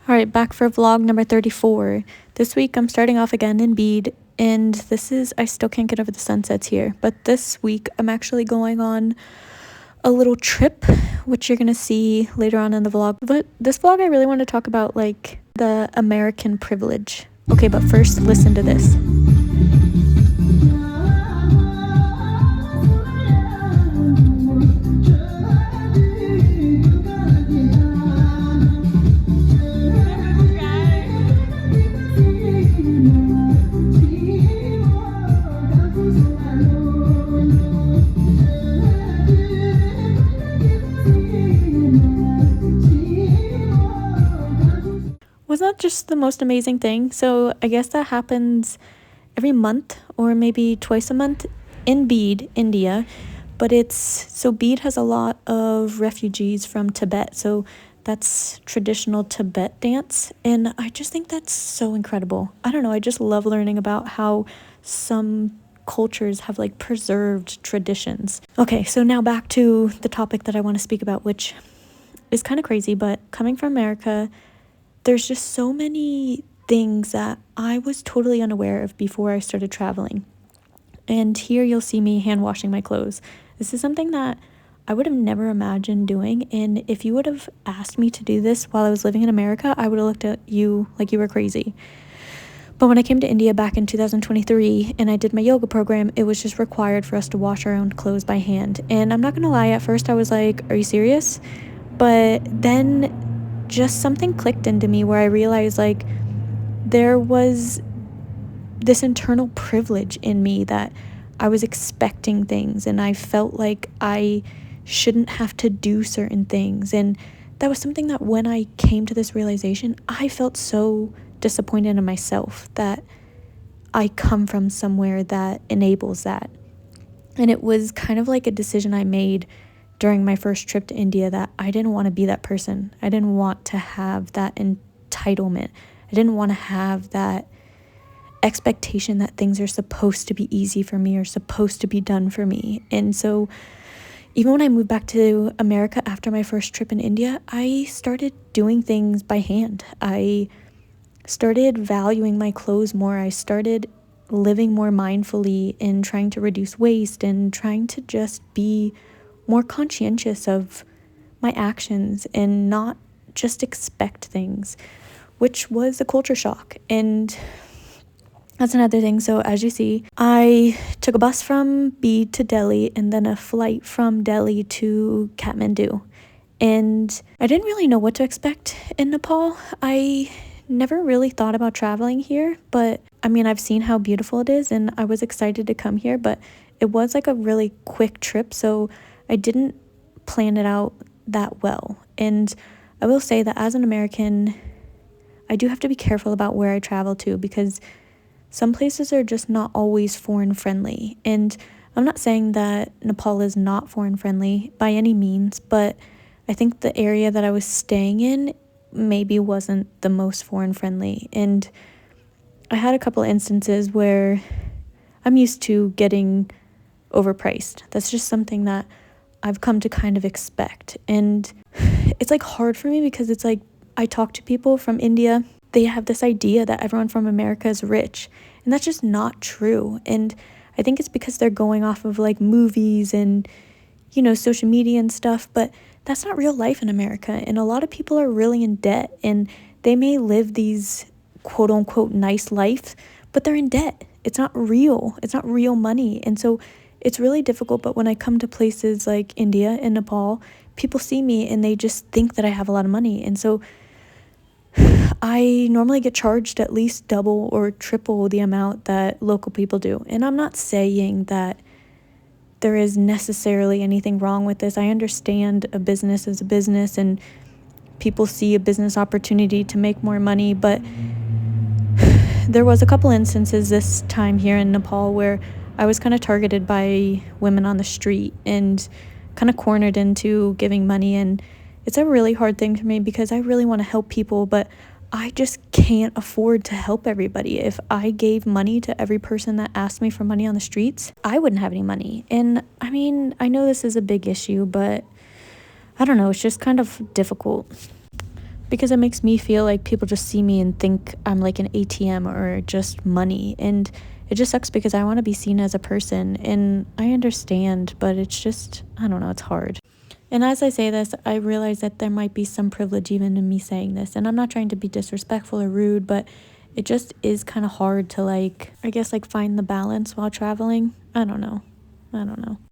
Alright, back for vlog number 34. This week I'm starting off again in Bede, and I still can't get over the sunsets here, but this week I'm actually going on a little trip, which you're gonna see later on in the vlog. But this vlog I really want to talk about like the American privilege. Okay, but first listen to this. Wasn't that just the most amazing thing? So I guess that happens every month or maybe twice a month in Bede, India. But Bede has a lot of refugees from Tibet. So that's traditional Tibet dance. And I just think that's so incredible. I don't know, I just love learning about how some cultures have like preserved traditions. Okay, so now back to the topic that I want to speak about, which is kind of crazy, but coming from America, there's just so many things that I was totally unaware of before I started traveling. And here you'll see me hand washing my clothes. This is something that I would have never imagined doing. And if you would have asked me to do this while I was living in America, I would have looked at you like you were crazy. But when I came to India back in 2023 and I did my yoga program, it was just required for us to wash our own clothes by hand. And I'm not gonna lie, at first I was like, are you serious? But then just something clicked into me where I realized like there was this internal privilege in me that I was expecting things and I felt like I shouldn't have to do certain things. And that was something that when I came to this realization, I felt so disappointed in myself that I come from somewhere that enables that. And it was kind of like a decision I made during my first trip to India that I didn't want to be that person. I didn't want to have that entitlement. I didn't want to have that expectation that things are supposed to be easy for me or supposed to be done for me. And so even when I moved back to America after my first trip in India, I started doing things by hand. I started valuing my clothes more. I started living more mindfully and trying to reduce waste and trying to just be more conscientious of my actions and not just expect things, which was a culture shock. And that's another thing. So as you see, I took a bus from Bede to Delhi and then a flight from Delhi to Kathmandu. And I didn't really know what to expect in Nepal. I never really thought about traveling here, but I mean, I've seen how beautiful it is and I was excited to come here, but it was like a really quick trip. So I didn't plan it out that well. And I will say that as an American, I do have to be careful about where I travel to because some places are just not always foreign friendly. And I'm not saying that Nepal is not foreign friendly by any means, but I think the area that I was staying in maybe wasn't the most foreign friendly. And I had a couple instances where I'm used to getting overpriced. That's just something that I've come to kind of expect. And it's like hard for me because it's like I talk to people from India, they have this idea that everyone from America is rich, and that's just not true. And I think it's because they're going off of like movies and, you know, social media and stuff, but that's not real life in America. And a lot of people are really in debt and they may live these quote unquote nice life, but they're in debt. It's not real. It's not real money. And so it's really difficult, but when I come to places like India and Nepal, people see me and they just think that I have a lot of money. And so I normally get charged at least double or triple the amount that local people do. And I'm not saying that there is necessarily anything wrong with this. I understand a business is a business and people see a business opportunity to make more money, but there was a couple instances this time here in Nepal where I was kind of targeted by women on the street and kind of cornered into giving money. And it's a really hard thing for me because I really want to help people, but I just can't afford to help everybody. If I gave money to every person that asked me for money on the streets, I wouldn't have any money. And I mean, I know this is a big issue, but I don't know, it's just kind of difficult. because it makes me feel like people just see me and think I'm like an ATM or just money. And it just sucks because I want to be seen as a person. And I understand, but it's just, I don't know, it's hard. And as I say this, I realize that there might be some privilege even in me saying this. And I'm not trying to be disrespectful or rude, but it just is kind of hard to, like, I guess, like, find the balance while traveling. I don't know.